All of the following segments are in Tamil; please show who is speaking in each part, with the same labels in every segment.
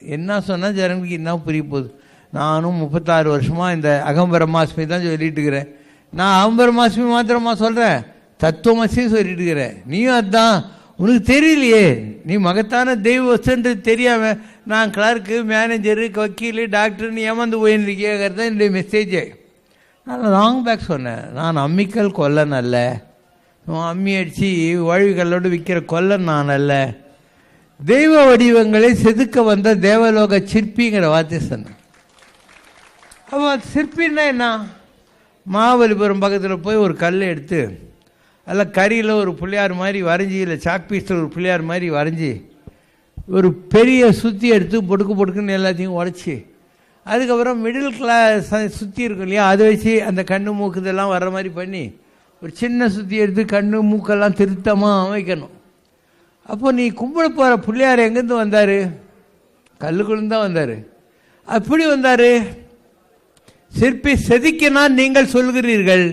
Speaker 1: என்ன சொன்னால் ஜனங்களுக்கு என்ன புரிய போகுது? நானும் 36 வருஷமாக இந்த அகம்பரமாஸ்மி தான் சொல்லிட்டு இருக்கிறேன். நான் அகம்பரமாஸ்மி மாத்திரமா சொல்கிறேன், தத்துவமசியும் சொல்லிட்டு இருக்கிறேன். நீயும் அதுதான். உனக்கு தெரியலையே, நீ மகத்தான தெய்வ வசன்றது தெரியாம நான் கிளார்க்கு, மேனேஜரு, வக்கீல், டாக்டர்னு ஏமாந்து போயிருக்கேங்கிறது தான் என்னுடைய மெசேஜே. நான் லாங் பேக் சொன்னேன், நான் அம்மிக்கல் கொல்லன் அல்ல, அம்மி அடித்து வழிகளோடு விற்கிற கொல்லன் நான் அல்ல, தெய்வ வடிவங்களை செதுக்க வந்த தேவலோக சிற்பிங்கிற வார்த்தை சொன்னேன். அப்போ சிற்பின்னா என்ன? மகாபலிபுரம் பக்கத்தில் போய் ஒரு கல் எடுத்து அதில் கரியில் ஒரு பிள்ளையார் மாதிரி வரைஞ்சி, இல்லை சாக் பீஸில் ஒரு பிள்ளையார் மாதிரி வரைஞ்சி, ஒரு பெரிய சுற்றி எடுத்து பொடுக்குன்னு எல்லாத்தையும் உடச்சி, அதுக்கப்புறம் மிடில் கிளாஸ் சுற்றி இருக்கும் இல்லையா, அதை வச்சு அந்த கண்ணு மூக்கு இதெல்லாம் வர்ற மாதிரி பண்ணி ஒரு சின்ன சுற்றி எடுத்து கண்ணு மூக்கெல்லாம் திருத்தமாக அமைக்கணும். அப்போ நீ கும்பிட போகிற பிள்ளையார் எங்கேருந்து வந்தார்? கல்லுக்குள்ளேருந்து தான் வந்தார். அப்படி வந்தார். சிற்பி செதுக்கினான் நீங்கள் சொல்கிறீர்கள்.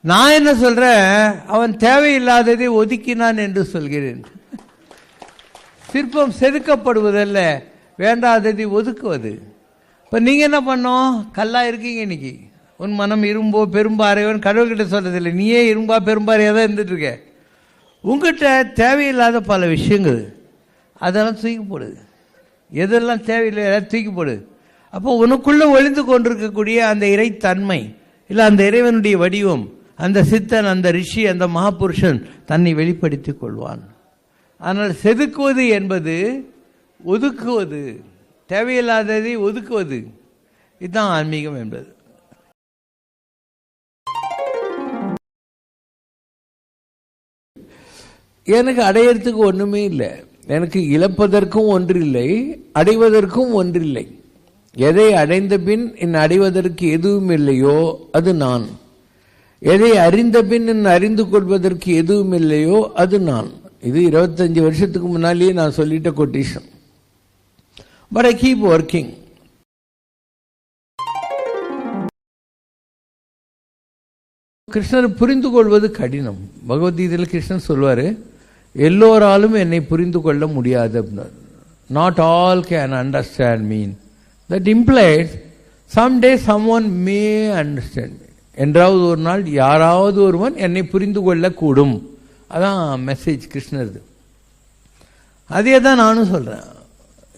Speaker 1: நான் என்ன சொல்கிறேன், அவன் தேவையில்லாததை ஒதுக்கினான் என்று சொல்கிறேன். சிற்பம் செதுக்கப்படுவதல்ல, வேண்டாததை ஒதுக்குவது. இப்போ நீங்கள் என்ன பண்ணோம்? கல்லாக இருக்கீங்க இன்னைக்கு. உன் மனம் இரும்போ பெரும்பாறையோன்னு கடவுள்கிட்ட சொல்கிறதில்லை, நீயே இரும்பா பெரும்பாறையாக தான் இருந்துட்டுருக்க. உங்கள்கிட்ட தேவையில்லாத பல விஷயங்கள் அதெல்லாம் தூக்கி போடுது. எதெல்லாம் தேவையில்லை எல்லாம் தூக்கி போடுது. அப்போ உனக்குள்ளே ஒளிந்து கொண்டிருக்கக்கூடிய அந்த இறைத்தன்மை, இல்லை அந்த இறைவனுடைய வடிவம், அந்த சித்தன், அந்த ரிஷி, அந்த மகாபுருஷன் தன்னை வெளிப்படுத்தி கொள்வான். ஆனால் செதுக்குவது என்பது ஒதுக்குவது, தேவையில்லாததை ஒதுக்குவது. இதுதான் ஆன்மீகம் என்பது. எனக்கு அடையிறதுக்கு ஒன்றுமே இல்லை, எனக்கு இழப்பதற்கும் ஒன்றில்லை, அடைவதற்கும் ஒன்றில்லை. எதை அடைந்த பின் அடைவதற்கு எதுவும் இல்லையோ அது நான். எதை அறிந்த பின் அறிந்து கொள்வதற்கு எதுவும் இல்லையோ அது நான். இது 25 வருஷத்துக்கு முன்னாலேயே நான் சொல்லிட்ட quotation. But I keep working. கிருஷ்ணர் புரிந்து கொள்வது கடினம். பகவத்கீதையில் கிருஷ்ணன் சொல்வார், எல்லோராலும் என்னை புரிந்து கொள்ள முடியாது அப்படின்னார். Not all can understand mean. That implies someday someone may understand me. என்றாவது ஒரு நாள் யாராவது ஒருவன் என்னை புரிந்து கொள்ளக்கூடும். அதான் மெசேஜ் கிருஷ்ணர். அதே தான் நானும் சொல்கிறேன்.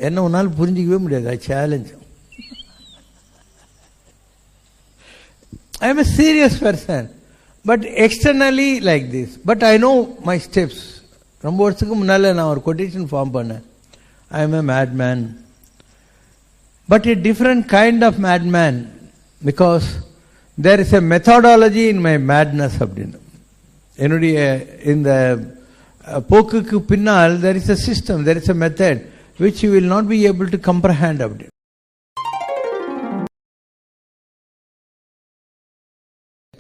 Speaker 1: என்ன ஒன்றால் புரிஞ்சிக்கவே முடியாது, challenge. I am a serious person, but externally like this. But I know my steps. ரொம்ப வருஷத்துக்கு முன்னால் நான் ஒரு கொட்டேஷன் ஃபார்ம் பண்ணேன். I am a madman, but a different kind of madman, because there is a methodology in my madness அப்படின்னு. என்னுடைய இந்த போக்குக்கு பின்னால் there is a system, there is a method which you will not be able to comprehend அப்படி.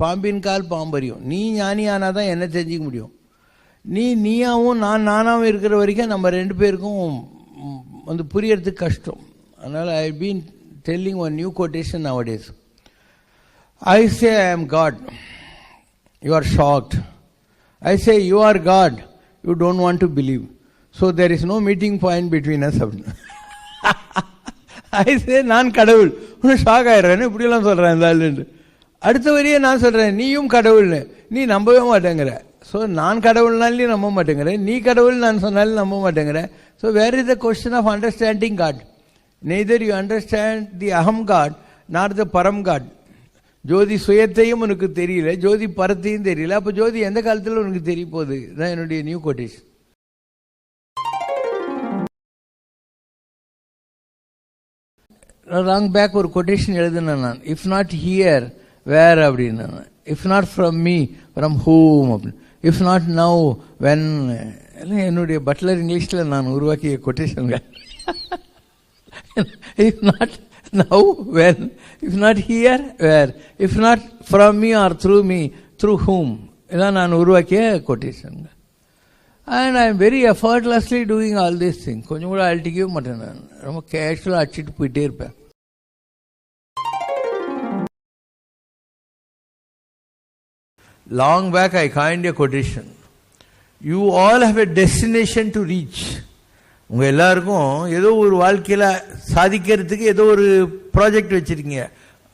Speaker 1: பாம்பின் கால் பாம்பறியும். நீ ஞானியானால் தான் என்ன தெரிஞ்சிக்க முடியும். நீயாவும் நான் நானாவும் இருக்கிற வரைக்கும் நம்ம ரெண்டு பேருக்கும் வந்து புரியறதுக்கு கஷ்டம். அதனால் I been telling one new quotation nowadays. I say I am God. You are shocked. I say you are God. You don't want to believe. So there is no meeting point between us. I say நான் கடவுள். உன்னை ஷாக் ஆயிடுறேன்னு இப்படியெல்லாம் சொல்கிறேன் இந்த ஆளுன்னு. அடுத்த வரையே நான் சொல்கிறேன் நீயும் கடவுள்னு. நீ நம்பவே மாட்டேங்கிற. ஸோ நான் கடவுள்னாலும் நம்ப மாட்டேங்கிறேன், நீ கடவுள் நான் சொன்னாலும் நம்ப மாட்டேங்கிறேன். So where is the question of understanding God? Neither you understand the அகம் காட் நாட் த பரம் காட். ஜோதி சுயத்தையும் உனக்கு தெரியல, ஜோதி பரத்தையும் தெரியல. அப்போ ஜோதி எந்த காலத்தில் உனக்கு தெரிய போகுது? தான் என்னுடைய நியூ கொட்டேஷன். லாங் பேக் ஒரு கொட்டேஷன் எழுதுனேன் நான். இஃப் நாட் ஹியர் வேர் அப்படின்னு. If not from me from whom அப்படின்னு. If not now when. எல்லாம் என்னுடைய பட்லர் இங்கிலீஷில் நான் உருவாக்கிய கொட்டேஷன்கள். If not now, when? If not here, where? If not from me or through me, through whom? இதான் நான் உருவாக்கிய quotation. And I am very effortlessly doing all these things. கொஞ்சம் கூட அழட்டிக்கவே மாட்டேன் நான். ரொம்ப கேஷுவலாக அடிச்சுட்டு போயிட்டே இருப்பேன். Long back I coined a quotation. You all have a destination to reach. உங்கள் எல்லாருக்கும் ஏதோ ஒரு வாழ்க்கையில் சாதிக்கிறதுக்கு ஏதோ ஒரு ப்ராஜெக்ட் வச்சுருக்கீங்க,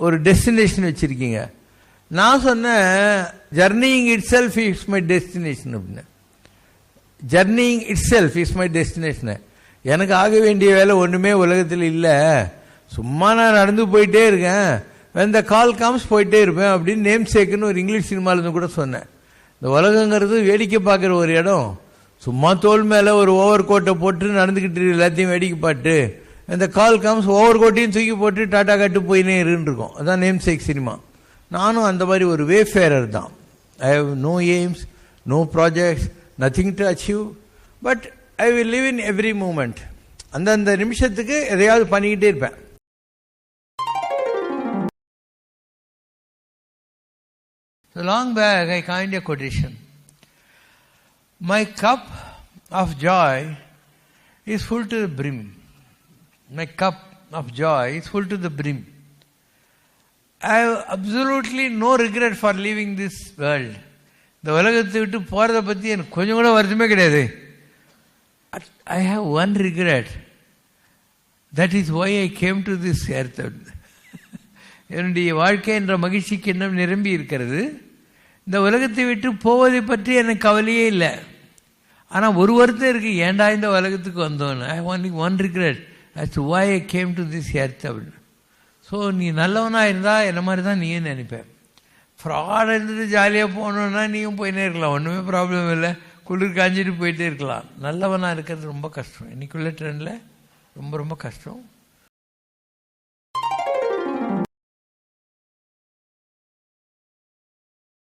Speaker 1: ஒரு டெஸ்டினேஷன் வச்சுருக்கீங்க. நான் சொன்னேன் journeying itself is my destination அப்படின்னு. Journeying itself is my destination. எனக்கு ஆக வேண்டிய வேலை ஒன்றுமே உலகத்தில் இல்லை, சும்மா நான் நடந்து போயிட்டே இருக்கேன், when the call comes போயிட்டே இருப்பேன் அப்படின்னு நேம் சேக்குன்னு ஒரு இங்கிலீஷ் சினிமாவிலேருந்து கூட சொன்னேன். இந்த உலகங்கிறது வேடிக்கை பார்க்குற ஒரு இடம். சும்மா தோல் மேலே ஒரு ஓவர் கோட்டை போட்டு நடந்துக்கிட்டு எல்லாத்தையும் வேடிக்கை பாட்டு, இந்த கால் கம்ஸ் ஓவர் கோட்டையும் தூக்கி போட்டு டாட்டா காட்டு போயினே இருந்துருக்கோம். அதான் நேம் சேக் சினிமா. நானும் அந்த மாதிரி ஒரு வேஃபேரர் தான். I have no aims, no projects, nothing to achieve, but I will live in every moment. அந்தந்த நிமிஷத்துக்கு எதையாவது பண்ணிக்கிட்டே இருப்பேன். So long back I coined a quotation. My cup of joy is full to the brim. My cup of joy is full to the brim. I have absolutely no regret for leaving this world. இந்த உலகத்தை விட்டு போகிறத பற்றி எனக்கு கொஞ்சம் கூட வருத்தமே கிடையாது. I have one regret. That is why I came to this earth. என்னுடைய வாழ்க்கை என்ற மகிழ்ச்சிக்கு இன்னும் நிரம்பி இருக்கிறது. இந்த உலகத்தை விட்டு போவதை பற்றி எனக்கு கவலையே இல்லை. ஆனால் ஒரு வருத்தம் இருக்குது, ஏண்டா இந்த உலகத்துக்கு வந்தோன்னு. I only one regret as to why I came to this earth அப்படின்னு. ஸோ நீ நல்லவனாக இருந்தால் என்ன மாதிரி தான் நீயும் நினைப்பேன். ஃப்ராட் இருந்துட்டு ஜாலியாக போகணுன்னா நீயும் போயினே இருக்கலாம், ஒன்றுமே ப்ராப்ளம் இல்லை, குளிர் காஞ்சிட்டு போயிட்டே இருக்கலாம். நல்லவனாக இருக்கிறது ரொம்ப கஷ்டம், இன்றைக்குள்ள ட்ரெண்டில் ரொம்ப ரொம்ப கஷ்டம்.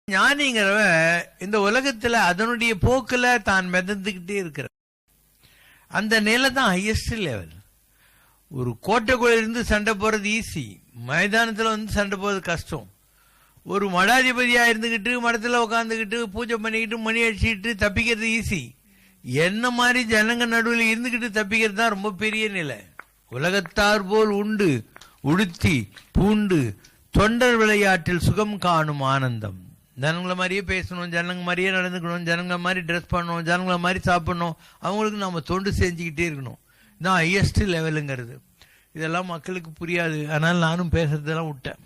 Speaker 1: ஞானிங்கிறவன் இந்த உலகத்தில் அதனுடைய போக்கில் தான் மிதந்துக்கிட்டே இருக்கிற அந்த நிலை தான் ஹையஸ்ட் லெவல். ஒரு கோட்டைக்குள்ளிருந்து சண்டை போகிறது ஈஸி, மைதானத்தில் வந்து சண்டை போகிறது கஷ்டம். ஒரு மடாதிபதியாக இருந்துக்கிட்டு மடத்தில் உட்காந்துக்கிட்டு பூஜை பண்ணிக்கிட்டு மணி அடிச்சுக்கிட்டு தப்பிக்கிறது ஈஸி. என்ன மாதிரி ஜனங்க நடுவில் இருந்துக்கிட்டு தப்பிக்கிறது தான் ரொம்ப பெரிய நிலை. உலகத்தார் போல் உண்டு உடுத்தி பூண்டு தொண்டர் விளையாட்டில் சுகம் காணும் ஆனந்தம். ஜனங்களை மாதிரியே பேசணும், ஜனங்க மாதிரியே நடந்துக்கணும், ஜனங்க மாதிரி ட்ரெஸ் பண்ணணும், ஜனங்களை மாதிரி சாப்பிடணும், அவங்களுக்கு நம்ம தொண்டு செஞ்சுக்கிட்டே இருக்கணும். இதுதான் ஹையஸ்ட் லெவலுங்கிறது. இதெல்லாம் மக்களுக்கு புரியாது, அதனால் நானும் பேசுறதெல்லாம் விட்டேன்.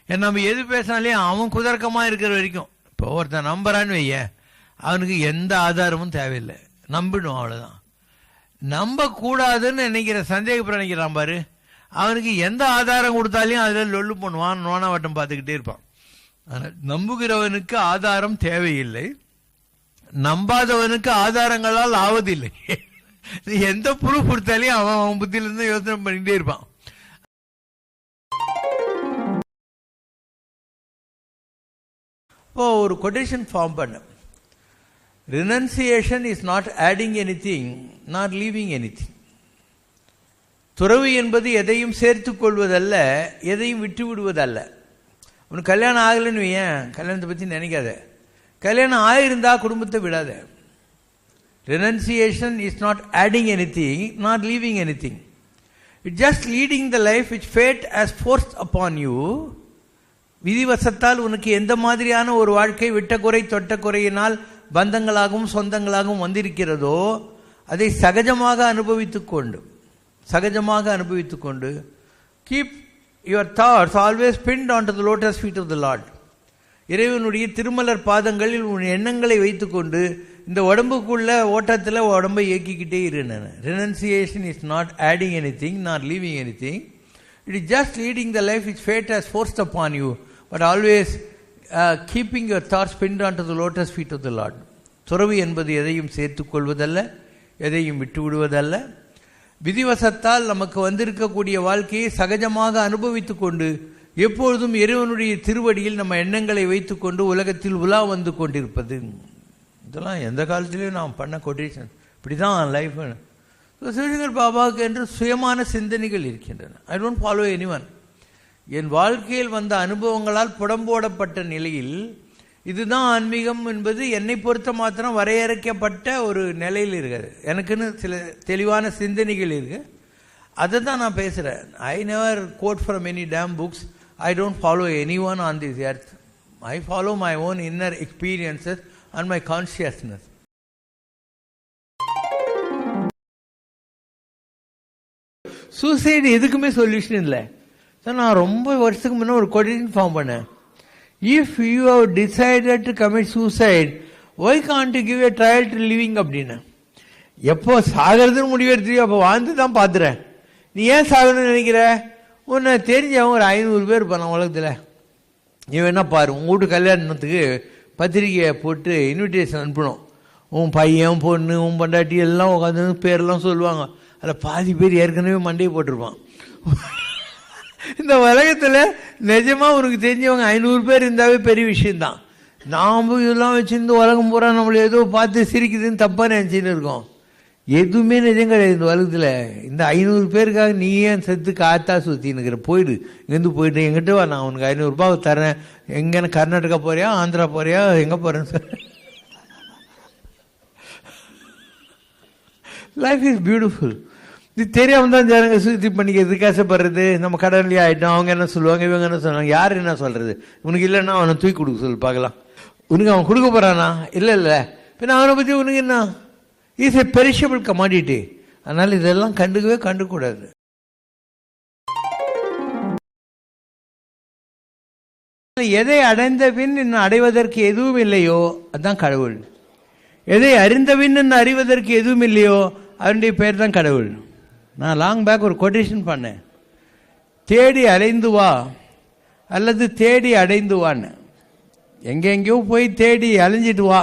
Speaker 1: ஏன்னா நம்ம எது பேசினாலே அவன் குதர்க்கமாக இருக்கிற வரைக்கும். இப்போ ஒருத்தன் நம்புறான்னு வைய, அவனுக்கு எந்த ஆதாரமும் தேவையில்லை, நம்பிடும் அவ்வளோதான். நம்பக்கூடாதுன்னு நினைக்கிற சந்தேகப்பட நினைக்கிறான் பாரு, அவனுக்கு எந்த ஆதாரம் கொடுத்தாலையும் அதில் லொல்லு பண்ணுவான், நோனா வட்டம் பார்த்துக்கிட்டே இருப்பான். ஆனால் நம்புகிறவனுக்கு ஆதாரம் தேவையில்லை, நம்பாதவனுக்கு ஆதாரங்களால் ஆவதில்லை. எந்த ப்ரூஃப் கொடுத்தாலையும் அவன் புத்தியிலிருந்து யோசனை பண்ணிக்கிட்டே இருப்பான். இப்போ ஒரு கொட்டேஷன் ஃபார்ம் பண்ண, renunciation is not adding anything, not leaving anything. துறவு என்பது எதையும் சேர்த்து கொள்வதல்ல, எதையும் விட்டு விடுவதல்ல. உனக்கு கல்யாணம் ஆகலைன்னு ஏன் கல்யாணத்தை பற்றி நினைக்காத, கல்யாணம் ஆகிருந்தா குடும்பத்தை விடாத. Renunciation is not adding anything, not leaving anything. It just leading the life which fate has forced upon you. விதிவசத்தால் உனக்கு எந்த மாதிரியான ஒரு வாழ்க்கை விட்ட குறை தொட்ட குறையினால் பந்தங்களாகவும் சொந்தங்களாகவும் வந்திருக்கிறதோ அதை சகஜமாக அனுபவித்துக்கொண்டு keep your thoughts always pinned onto the lotus feet of the Lord. இறைவனுடைய திருமலர் பாதங்களில் உன் எண்ணங்களை வைத்துக்கொண்டு இந்த உடம்புக்குள்ள ஓட்டத்தில் உடம்பை இயக்கிக்கிட்டே இருந்தேன். Renunciation is not adding anything, not leaving anything. It is just leading the life which fate has forced upon you, but always keeping your thoughts pinned onto the lotus feet of the Lord. துறவு என்பது எதையும் சேர்த்து கொள்வதல்ல, எதையும் விட்டு விடுவதல்ல. விதிவசத்தால் நமக்கு வந்திருக்கக்கூடிய வாழ்க்கையை சகஜமாக அனுபவித்து கொண்டு எப்பொழுதும் இறைவனுடைய திருவடியில் நம்ம எண்ணங்களை வைத்துக்கொண்டு உலகத்தில் உலா வந்து கொண்டிருப்பது. இதெல்லாம் எந்த காலத்திலையும் நாம் பண்ண கொட்டேஷன். இப்படி தான் லைஃப். சிவசங்கர் பாபாவுக்கு என்று சுயமான சிந்தனைகள் இருக்கின்றன. I don't follow anyone. என் வாழ்க்கையில் வந்த அனுபவங்களால் புடம்போடப்பட்ட நிலையில் இதுதான் ஆன்மீகம் என்பது என்னை பொறுத்த மாத்திரம் வரையறுக்கப்பட்ட ஒரு நிலையில் இருக்குது. எனக்குன்னு சில தெளிவான சிந்தனைகள் இருக்கு, அதை தான் நான் பேசுகிறேன். I never quote from any damn books. I don't follow any one on this earth. I follow my own inner experiences and my consciousness. Suicide எதுக்குமே சொல்யூஷன் இல்லை. ஸோ நான் ரொம்ப வருஷத்துக்கு முன்னே ஒரு கொட்டேஷன் ஃபார்ம் பண்ணேன். If you have decided to commit suicide, why can't you give a trial to living அப்படின்னு. எப்போ சாகிறதுன்னு முடிவெடுத்தியோ அப்போ வாழ்ந்து தான் பார்த்துறேன். நீ ஏன் சாகணும்னு நினைக்கிற? உன்னை தெரிஞ்சவன் ஒரு 500 பேர் இருப்பான் உலகத்தில். நீ வேணா பாரு, உங்கள் வீட்டு கல்யாணத்துக்கு பத்திரிக்கையை போட்டு இன்விடேஷன் அனுப்பணும். உன் பையன் பொண்ணு உன் பொண்டாட்டி எல்லாம் உட்காந்து பேரெல்லாம் சொல்லுவாங்க. அதில் பாதி பேர் ஏற்கனவே மண்டையை போட்டிருப்பான். இந்த உலகத்தில் நிஜமாக உனக்கு தெரிஞ்சவங்க 500 பேர் இருந்தாவே பெரிய விஷயந்தான். நாம் இதெல்லாம் வச்சுருந்து உலகம் பூரா நம்மளை ஏதோ பார்த்து சிரிக்குதுன்னு தப்பாக நினச்சின்னு இருக்கோம். எதுவுமே நிஜம் கிடையாது இந்த உலகத்தில். இந்த 500 பேருக்காக நீ ஏன் செத்து காத்தா சுற்றின்னுக்கிற? போயிடு, இங்கேருந்து போயிட்டு எங்கிட்ட வா, நான் உனக்கு 500 ரூபாய் தரேன். எங்கேன்னு கர்நாடகா போறியா, ஆந்திரா போறியா, எங்கே போகிறேன்னு சொல்ல. Life is beautiful. இது தெரியாமல் தான் ஜனங்க சுத்தி பண்ணிக்கிறது, கஷ்டப்படுறது. நம்ம கடன்லேயே ஆகிட்டோம். அவங்க என்ன சொல்லுவாங்க, இவங்க என்ன சொல்லுவாங்க, யார் என்ன சொல்கிறது? உனக்கு இல்லைன்னா அவனை தூக்கி கொடுக்க சொல்லு பார்க்கலாம். உனக்கு அவன் கொடுக்க போகிறானா? இல்லை. பின்ன அவனை பற்றி உனக்கு என்ன? Is a perishable commodity. அதனால் இதெல்லாம் கண்டுக்கூடாது. எதை அடைந்த பின் இன்னும் அடைவதற்கு எதுவும் இல்லையோ அதுதான் கடவுள். எதை அறிந்த பின் இன்னும் அறிவதற்கு எதுவும் இல்லையோ அவனுடைய பேர் தான் கடவுள். நான் லாங் பேக் ஒரு கொட்டேஷன் பண்ணேன். தேடி அலைந்து வா அல்லது தேடி அடைந்து வான்னு. எங்கெங்கேயோ போய் தேடி அலைஞ்சிட்டு வா,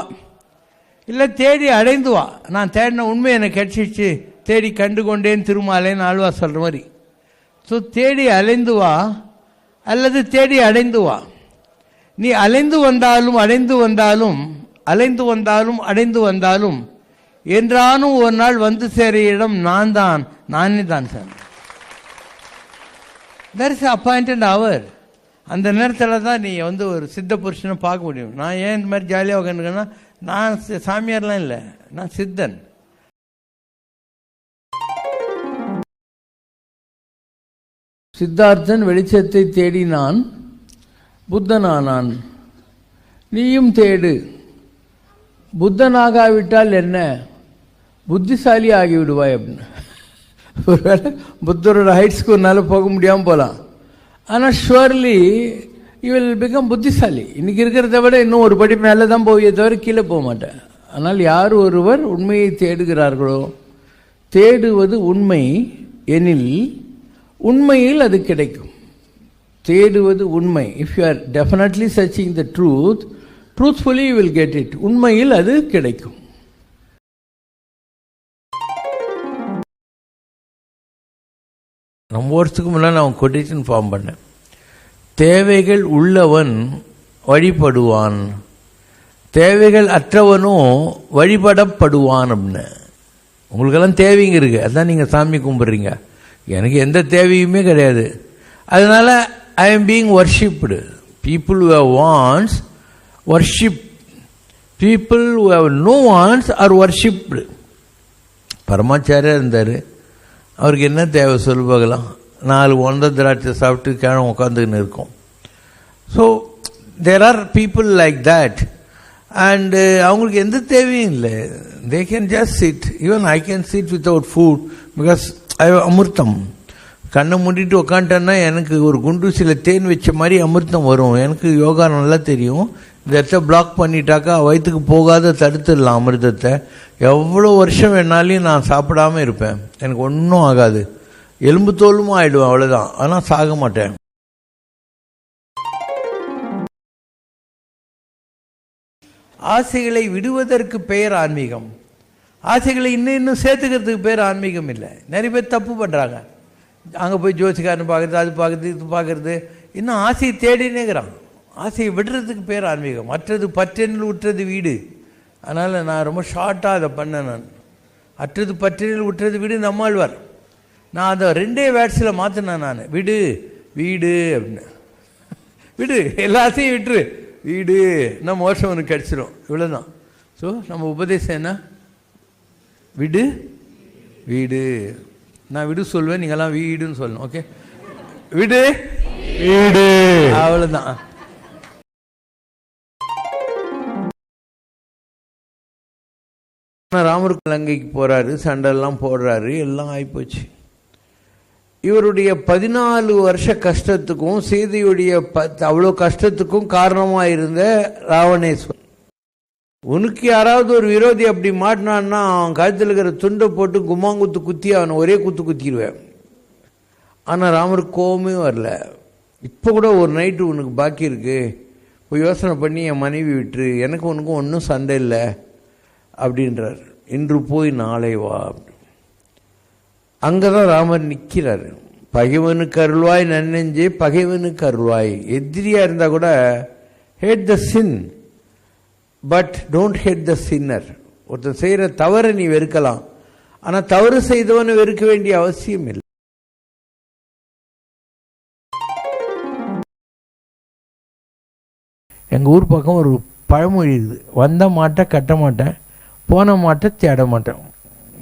Speaker 1: இல்லை தேடி அடைந்து வா. நான் தேடின உண்மை எனக்கு கிடைச்சிச்சு, தேடி கண்டு கொண்டேன் திருமாலேன்னு ஆழ்வா சொல்கிற மாதிரி. ஸோ தேடி அலைந்து வா அல்லது தேடி அடைந்து வா. நீ அலைந்து வந்தாலும் அடைந்து வந்தாலும், அலைந்து வந்தாலும் அடைந்து வந்தாலும், என்றாலும் ஒரு நாள் வந்து சேர இடம் நானே தான் சார். தட் இஸ் அப்பாயிண்டட் அவர். அந்த நேரத்தில் தான் நீ வந்து ஒரு சித்த புருஷனை பார்க்க முடியும். நான் ஏன் இந்த மாதிரி ஜாலியாக உட்காந்துருக்கேன்னா, நான் சாமியார்லாம் இல்லை, நான் சித்தன். சித்தார்த்தன் வெளிச்சத்தை தேடினான், புத்தனானான். நீயும் தேடு. புத்தனாகாவிட்டால் என்ன, புத்திசாலி ஆகிவிடுவாய் அப்படின்னு. ஒருவேளை புத்தரோட ஹைட்ஸ்க்கு ஒரு நாள் போக முடியாமல் போகலாம். ஆனால் ஷுவர்லி யூ வில் பிகம் புத்திசாலி. இன்னைக்கு இருக்கிறத விட இன்னும் ஒரு படி மேலே தான் போவியே தவிர கீழே போக மாட்டேன். ஆனால் யார் ஒருவர் உண்மையை தேடுகிறார்களோ, தேடுவது உண்மை எனில் உண்மையில் அது கிடைக்கும். தேடுவது உண்மை. If you are definitely searching the truth, truthfully you will get it. உண்மையில் அது கிடைக்கும். ரொம்ப வருஷத்துக்கு முன்னாடி நான் கொட்டேஷன் ஃபார்ம் பண்ணேன். தேவைகள் உள்ளவன் வழிபடுவான், தேவைகள் அற்றவனும் வழிபடப்படுவான் அப்படின்னு. உங்களுக்கெல்லாம் தேவைங்க இருக்குது, அதுதான் நீங்கள் சாமி கும்பிட்றீங்க. எனக்கு எந்த தேவையுமே கிடையாது. அதனால் I am being worshipped. People who have wants worship, people who have no wants are worshipped. பரமாச்சாரியாக இருந்தார். அவருக்கு என்ன தேவை சொல்லு பார்க்கலாம்? 4 ஒந்த திராட்சை சாப்பிட்டு கிழமை உட்காந்துக்கின்னு இருக்கும். So there are people like that. And அவங்களுக்கு எந்த தேவையும் இல்லை. They can just sit. Even I can sit without food because அமிர்தம். கண்ணை மூடிட்டு உக்காண்டேன்னா எனக்கு ஒரு குண்டூசியில் தேன் வச்ச மாதிரி அமிர்தம் வரும். எனக்கு யோகா நல்லா தெரியும். இந்த இடத்த பிளாக் பண்ணிட்டாக்கா வயிற்றுக்கு போகாத தடுத்துடலாம் அமிர்தத்தை. எவ்வளோ வருஷம் வேணாலையும் நான் சாப்பிடாமல் இருப்பேன், எனக்கு ஒன்றும் ஆகாது. எலும்பு தோலுமா ஆகிடுவேன், அவ்வளோதான். ஆனால் சாக மாட்டேன். ஆசைகளை விடுவதற்கு பெயர் ஆன்மீகம். ஆசைகளை இன்னும் சேர்த்துக்கிறதுக்கு பேர் ஆன்மீகம் இல்லை. நிறைய பேர் தப்பு பண்ணுறாங்க. அங்கே போய் ஜோசிக்காரன் பார்க்குறது, அது பார்க்குறது, இது பார்க்குறது. இன்னும் ஆசையை தேடினேங்கிறான். ஆசையை விடுறதுக்கு பேர் ஆன்மீகம். மற்றது பற்றெனில் உற்றது வீடு. அதனால் நான் ரொம்ப ஷார்ட்டாக அதை பண்ணேன். நான் அற்றது பற்றெனில் உற்றது வீடு நம்மாழ்வார். நான் அதை 2 வேர்ட்ஸில் மாற்றினேன். நான் விடு வீடு அப்படின்னு. விடு, எல்லாத்தையும் விட்டுரு, வீடு நம்ம மோஷம் ஒன்று கிடச்சிரும், இவ்வளோதான். ஸோ நம்ம உபதேசம் என்ன? விடு வீடு. நான் விடு சொல்வேன், நீங்கள்லாம் வீடுன்னு சொல்லணும். ஓகே, விடு வீடு, அவ்வளோதான். ராமர் லங்கைக்கு போகிறாரு, சண்டெல்லாம் போடுறாரு, எல்லாம் ஆகிப்போச்சு. இவருடைய 14 வருஷ கஷ்டத்துக்கும் சீதையுடைய அவ்வளோ கஷ்டத்துக்கும் காரணமாக இருந்த ராவணேஸ்வரன். உனக்கு யாராவது ஒரு விரோதி அப்படி மாட்டினான்னா அவன் கழுத்தில் இருக்கிற துண்டை போட்டு கும்மாங்குத்து குத்தி அவனை ஒரே குத்து குத்திடுவேன். ஆனால் ராமருக்கு கோவமே வரல. இப்போ கூட ஒரு நைட்டு உனக்கு பாக்கி இருக்கு, போய் யோசனை பண்ணி என் மனைவி விட்டுரு, எனக்கு உனக்கும் ஒன்றும் சண்டை இல்லை அப்படின்றார். இன்று போய் நாளை வா. அங்கே தான் ராமர் நிற்கிறார். பகைவனுக்கு அருள்வாய் நன்னெஞ்சே பகைவனுக்கு அருள்வாய். எதிரியாக இருந்தால் கூட hate the sin but don't hate the sinner. ஒருத்தன் செய்கிற தவறை நீ வெறுக்கலாம், ஆனால் தவறு செய்தவனை வெறுக்க வேண்டிய அவசியம் இல்லை. எங்கள் ஊர் பக்கம் ஒரு பழமொழி இருக்குது, வந்த மாட்டை கட்ட மாட்டேன், போன மாட்டை தேட மாட்டேன்.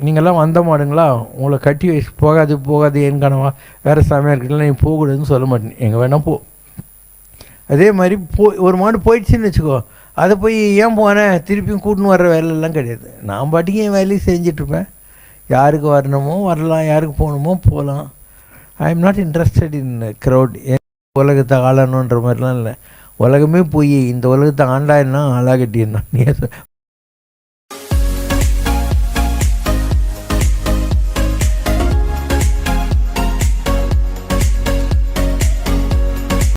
Speaker 1: நீங்கள்லாம் வந்த மாடுங்களா, உங்களை கட்டி வச்சு போகாது போகாது ஏன் கனவா வேறு சாமியாக இருக்குல்ல, நீ போகக்கூடாதுன்னு சொல்ல மாட்டேன், எங்கே வேணால் போ. அதே மாதிரி ஒரு மாடு போயிடுச்சுன்னு வச்சுக்கோ, அதை போய் ஏன் போனேன் திருப்பியும் கூட்டின்னு வர்ற வேலையெல்லாம் கிடையாது. நான் பாட்டுக்கு என் வேலையை செஞ்சிட்ருப்பேன். யாருக்கு வரணுமோ வரலாம், யாருக்கு போகணுமோ போகலாம். I am not interested in crowd. உலகத்தை ஆளணுன்ற மாதிரிலாம் இல்லை. உலகமே போய் இந்த உலகத்தை ஆண்டாயின்னா ஆளாகட்டின்னா